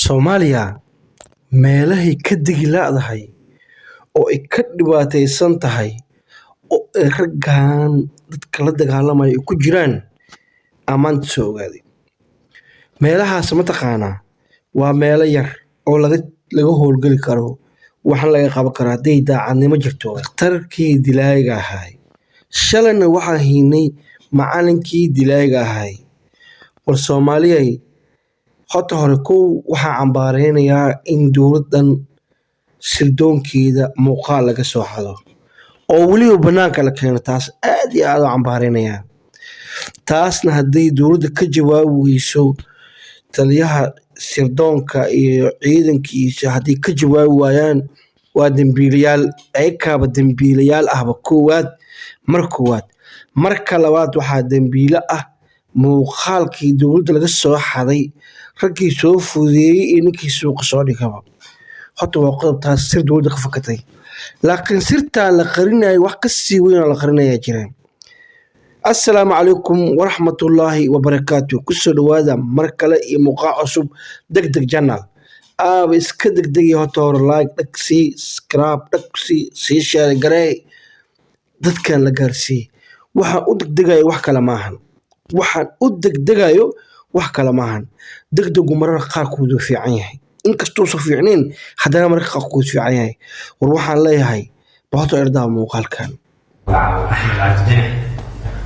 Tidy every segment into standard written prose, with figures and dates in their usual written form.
Soomaaliya meelahay ka degi la'dahay oo ay ka dhibaataysan tahay oo ay raggan dadka la dagaalamaya ay ku jiraan maanta soo ogaaday. Meelahaas mataqaanaa waa meelo yar oo laga howlgali karo waxaan laga qaban karaa hadday daacadnimo jirto. Dhakhtarkii dilaaga ahay shalayna waxaa haynay macallinkii dilaaga ahay. War Soomaaliyay horta hore kow waxaa cambaareynayaa in dowladdan sirdoonkeeda muuqaal laga soo xado oo weliba bannaanka la keeno. Taas aad iyo aad u cambaareynayaa. Taasna hadday dowladda ka jawaabi weyso taliyaha sirdoonka iyo ciidankiisa hadday ka jawaabi waayaan waa dambiilayaal. Ayakaaba dambiilayaal ahba koowaad. Marka labaad waxaa dambiile ah muuqaalkii dowladda laga soo xaday raggii soo fududeeyey iyo ninkii suuqa soo dhigaba. Horta waa qodob taas sir dowladda ka fakatay. Laakiin sirtaan la qarinayo wax ka sii weyn oo la qarinayaa jiraan. Assalaamu calaykum waraxmatullaahi wabarakaatuh. Ku soo dhawaada mar kale iyo muuqaal cusub degdeg channel. Aaba iska degdegay horta hore like dhagsii subscribe dhagsii share garee dadkan la gaarsii. Waxaan u degdegayo wax kale maahan. Degdegu mararka qaarkood wuu fiican yahay. Inkastoo soo fiicnayn haddana mararka qaarkood fiican yahay. War waxaan leeyahay baato erdaa muuqaalkan.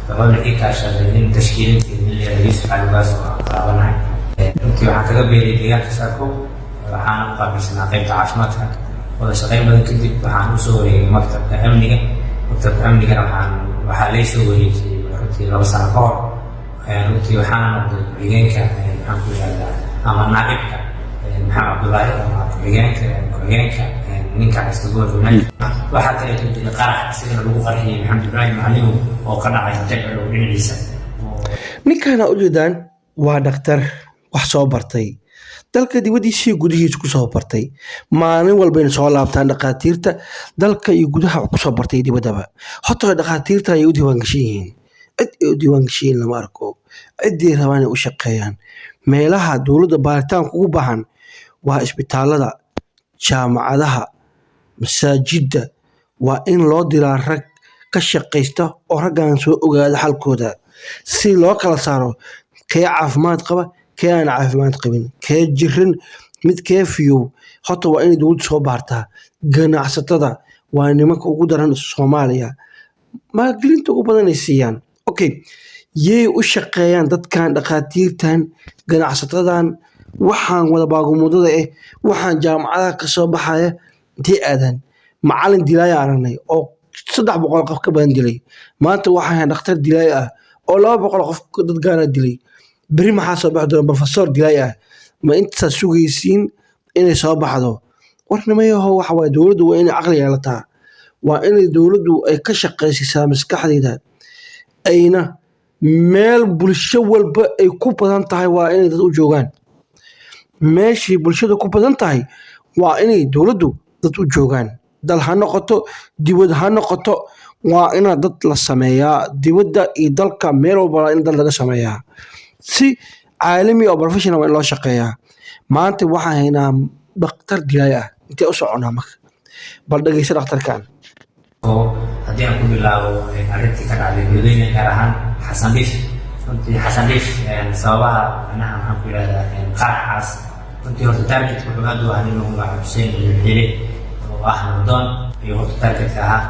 طبعاً كي كاشلين تشكيلة اللي يوسف على باس وقابلنا أنتي وحنا بيري ديال تساكو وحنا قبل سنة قيمة عشماتها ولا شغال بدل كذي وحنا نسوي مكتب أمنية وحنا ليش سوي أنتي لو سنة قار أنتي وحنا بيجينك الحمد لله أما نائبك محمد عبد الله بيجينك ninka istagool runay waxa kale oo qarax sida lagu qarxiyay Maxamed Ibrahim Macalin oo ka dhacay Tagero dhinaciisa. Ninkan u jeedaan waa dhakhtar wax soo bartay dalka dibadiisa gudihiisa ku soo bartay maalin walba in soo laabtaan dhaqaatiirta dalka iyo gudaha ku soo bartay dibadaba. Horta dhaqaatiirta ay u diiwaan gashiin lama arko cidii rabaan u shaqeeyaan meelaha dowladda baaritaan ugu baahan waa isbitaalada jaamacadaha masaajidda waa in loo diraa rag ka shaqeysta oo raggan soo ogaada xalkooda si loo kala saaro kee caafimaad qaba kee aan caafimaad qabin kee jirin mid kee fiyow. Horta waa in dowladda soo baartaa. Ganacsatada waa nimanka ugu daran Soomaaliya maalgelinta ugu badan ay siiyaan. Yey u shaqeeyaan dadkan dhaqaatiirtan ganacsatadan waxaan wada baagumudada waxaan jaamacadaha ka soo baxaya intii aadan macallin dilaaya aragnay oo 300 qof ka badan dilay. Maanta waxaan dhakhtar dilaay ah oo 200 qof dad gaar ah dilay. Bari maxaa soo baxdo professor dilaay ah ma inta sugaysiin inay soo baxdo. Warnamayaho waxa way dowladdu waa inay aqli yeelataa. Waa inay dowladdu ay ka shaqeysiisaa maskaxdeeda ayna meel bulsho walba ay ku badan tahay waa inay dad u joogaan. meeshii bulshada ku badan tahay waa inay dowladdu dad u joogaan. Dal ha noqoto dibad ha noqoto waa in dad la sameeyaa dibadda iyo dalka meel walba in dad laga sameeyaa si caalami oo professional in loo shaqeeyaa. maanta waxaan haynaa dhakhtar dilaay ah intee u soconaa marka bal dhageyso dhakhtarkan. haddii aan ku bilaabo arrintii ka dhacday gudaheena gaar ahaan xasan dhiif sababaha anaha maxaan ku yidhahdaa qaraxaas runtii horta targetka wuxuu aad u ahaa nin lagu magacaabo Xuseen ibn Xile oo ah nabdoon iyo horta targetka ahaa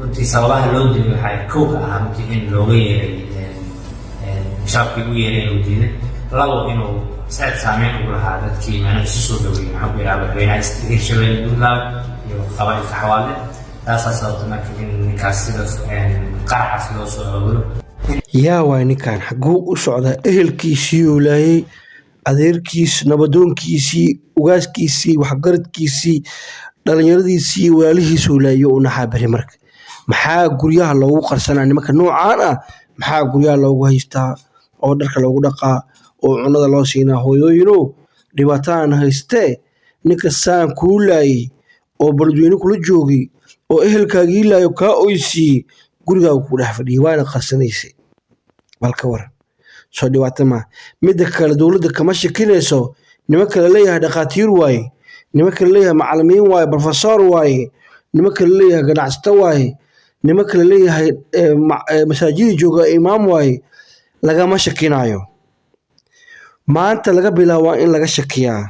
runtii sababaha loo dilay waxaa kow ka ahaa runtii in looga yeeray shaabkii u yeeray loo diiday. labo inuu saad saameyn ugu lahaa dadkii macnaha isu soo dhaweeyey maxaan ku yidhahdaa madaxweynaha Hirshabelle Puntland iyo qabaa'ilka xawaale. taasaa sababta marka in ninkaas sidaas qaraxaas loo soo abuuro. yaa waay ninkan xaguu u socdaa ehelkiisii uu laayay adeerkiis nabadoonkiisii ugaaskiisii waxgaradkiisii dhalinyaradiisii walaalihiis uu laayay u naxaa bari marka maxaa guryaha loogu qarsanaa nimanka noocaan ah maxaa guryaha loogu haystaa oo dharka loogu dhaqaa oo cunada loo siinaa hooyooyinow dhibaataan haystee ninka saan kuu laayay oo baladweyne kula joogay oo ehelkaagii laayo kaa oysiiyey gurigaagu ku dhex fadhiyay waana qarsanaysay balka waran soo dhibaato ma midda kale dowladda kama shakinayso nimanka la leeyahay dhaqaatiir waaye nimanka la leeyahay macallimiin waaye professor waaye nimanka la leeyahay ganacsato waaye nimanka la leeyahay masaajida jooga imaam waaye lagama shakinayo maanta laga bilaabo in laga shakiyaa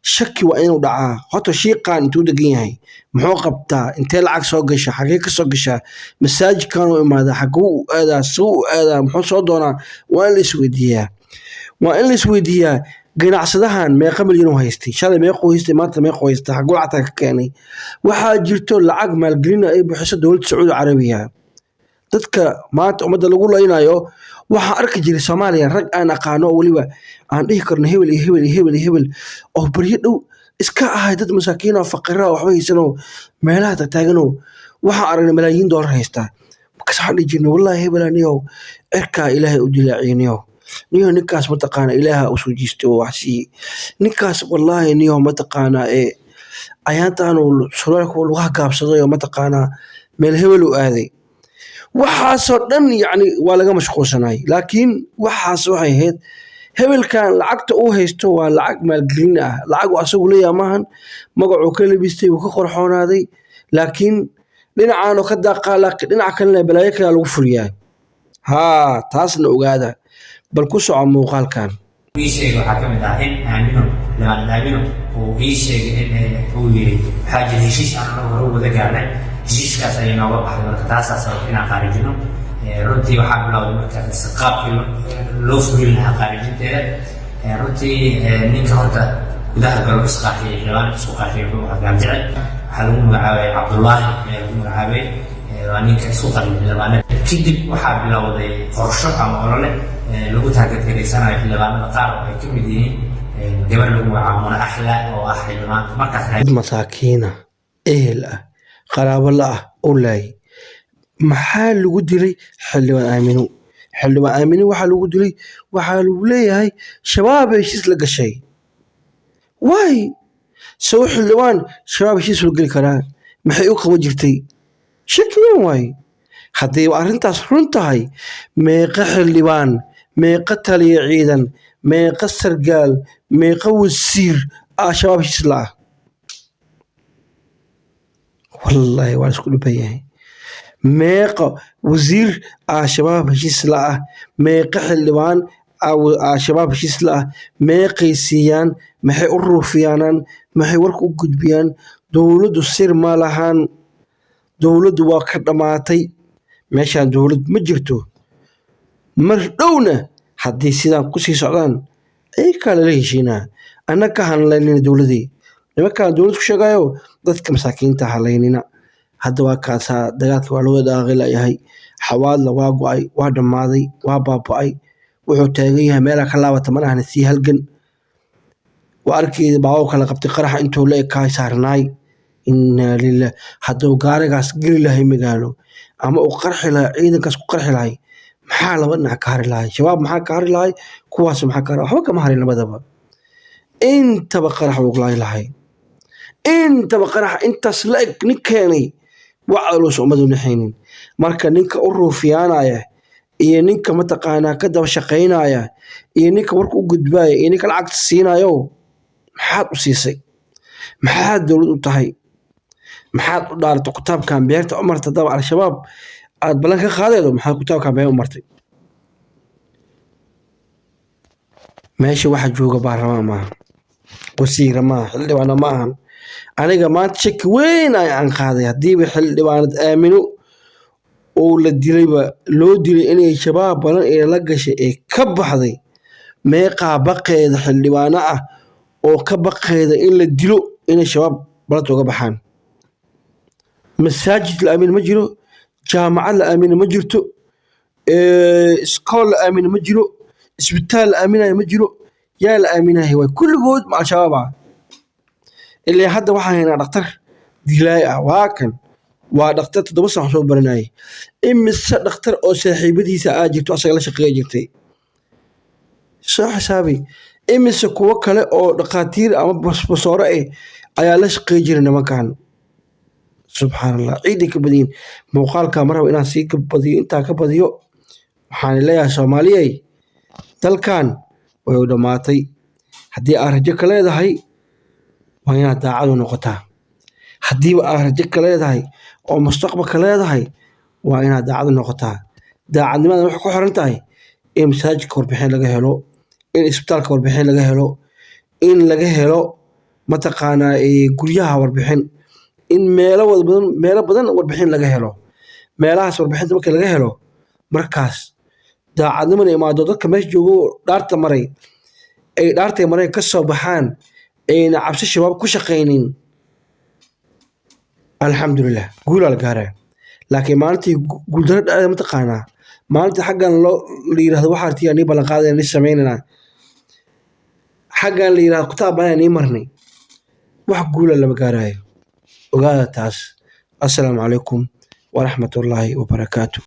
shaki waa inuu dhacaa horta shiiqan intuu degan yahay muxuu qabtaa intee lacag soo gasha xagee ka soo gashaa masaajidkan u imaada xaguu u aadaa suu u aadaa muxuu soo doonaa waa in la isweydiiyaa ganacsadahan meeqa milyan u haystay shalay meequu haystay maanta meequu haystay xaguu lacagta ka keenay waxaa jirto lacag maalgelina ay bixiso dowladda sacuudi carabiya dadka maanta ummadda lagu laynayo waxaan arki jiray Soomaaliya rag aan aqaano waliba aan dhihi karno hebel iyo hebel iyo hebel iyo hebel oo bariyo dhow iska ahay dad masaakiin oo faqira oo waxba haysan oo meelaha taagan waxa aragnay malaayiin dollar haysta markaas waxaan dhihi jirnay wallahi hebel aniyo cirka ilaahay u dilaaciyniyo niyo ninkaas ma taqaana ilaaha u soo jiistay wax si ninkaas wallahi niyo ma taqaana ayaantaan suraalku lagu gaabsaday oo ma taqaana meel hebel u aaday waxaasoo dhan yani waa laga mashquulsanay laakiin waxaas waxay ahayd hebelkan lacagta uu haysto waa lacag maalgelin ah lacag asagu leeyahay maahan magacuu ka labistay uu ka qorxoonaaday laakiin dhinacaan oo ka daaqaa laakiin dhinaca kalena balaayo kale lagu furiyaa taasna ogaada bal ku soco muuqaalkan ويشيء وحكم الداخل آمنه لما آمنه ويشيء إن هو حاجة هشيش عنه هو ذكرنا هشيش كاسينا وبحر الكتاسة سوينا خارجنا رتي وحب لو مركز السقاط لوف منها خارجين ترى رتي نيك هذا ده قالوا سقاطي جوان سقاطي هو هذا حلوم عبد الله عابي وانيك سقاطي جوان كذب وحب لو ذي فرشة أو ولا lagu taageersanayo xildhibaanada qaar oo ay ka mid yihiin gabar lagu magacaabo Axla oo ah xildhibaan markaas masaakiina ehel ah qaraabo la ah ulay maxaa lagu dilay xildhibaan aamino waxaa lagu dilay waxaa lagu leeyahay shabaab heshiis la gashay way soo xildhibaan shabaab heshiis la gali karaa maxay u qaban jirtay shakiyan way haddii arrintaas run tahay meeqa xildhibaan meeqa taliya ciidan meeqa sargaal meeqa wasiir shabaab heshiis la ah wallahi waa isku dhiban yahay meeqa wasiir shabaab heshiis la ah meeqa xildhibaan shabaab heshiis la ah meeqay siiyaan maxay u ruufiyaanaan maxay warka u gudbiyaan dowladdu sir ma lahan dowladdu waa ka dhammaatay meeshaan dowlad ma jirto mar dhowna haddii sidaan ku sii socdaan ay kala la heshiinaa annaga ka hanlaynina dowladii nimankaan dowlad ku sheegayo dadka masaakiinta halaynina hadda waa kaasaa dagaalka waa looga daaqilaayahay xawaadla waa go-ay waa dhammaaday waa baaba'ay wuxuu taagan yahay meelaa ka laabata manahna sii halgan waa arkeeda baawo kala qabtay qaraxa intuu la ekaay saarnaay inaa lilah hadduu gaarigaas geli lahay magaalo ama uu qarxi lahay ciidankaas ku qarxi lahay maxaa laba dhinac ka hari lahay shabaab maxaa ka hari lahay kuwaas maxaa ka hari waxba kama harin labadaba intaba qarax uu lahay intaba qarax intaas la eg nin keenay wacalus ummadu naxaynin marka ninka u ruufiyaanaya iyo ninka mataqaanaa ka daba shaqaynaya iyo ninka warka u gudbaaya iyo ninka lacagta siinayo maxaad u siisay maxaad dowlad u tahay maxaad u dhaartay kitaabkan beerta u martay daba al-shabaab aad ballan ka qaadaydo maxaad kitaabkan beer u martay meesha waxa jooga baarlamaan maaha wasiira maaha xildhibaana maahan aniga maanta shaki weyn aan qaaday haddiiba xildhibaanad aamino oo la dilayba loo dilay inay shabaab balan ee la gashay ee ka baxday meeqaa baqeeda xildhibaano ah oo ka baqeeda in la dilo inay shabaab balanta uga baxaan masaajid la aamin ma jiro jaamacad la aamin ma jirto iskool la aamin ma jiro isbitaal la aaminayo ma jiro yaa la aaminahay way kulligood ma al-shabaab ilaa hadda waxaan haynaa dhakhtar dilaay ah waa kan waa dhakhtar 7 sano soo baranayay imise dhakhtar oo saaxiibadiisa jirto asaga la shaqeeya jirtay soo xisaabi imise kuwa kale oo dhaqaatiir ama basbasoore ayaa la shaqeey jiray nimankan subxaanallah ciiday ka badiyin muuqaalka maraba inaan sii ka badiyo intaa ka badiyo waxaan leeyahay soomaaliyey dalkan way u dhammaatay haddii aad rajo ka leedahay waa inaad daacad u noqotaa haddiiba aad rajo ka leedahay oo mustaqbalka leedahay waa inaad daacad u noqotaa daacadnimada waxay ku xiran tahay in masaajidka warbixin laga helo in isbitaalka warbixin laga helo in laga helo mataqaanaa guryaha warbixin in meelo badan warbixin laga helo meelahaas warbixinta marka laga helo markaas daacadnimana imaado dadka meesha joogo dhaarta maray ay dhaartay maray ka soo baxaan ayna cabsi shabaab ku shaqaynin alxamdulilah guulaa la gaaraa laakiin maalintii guuldaro dhacda mataqaanaa maalintii xaggan la yidhahdo waxaa artiyaa nii ballanqaadaya nii samaynana xaggan la yidhahdo kutaab baan nii marnay wax guula lama gaarayo ogaada taas assalaamu calaykum waraxmatullaahi wabarakaatu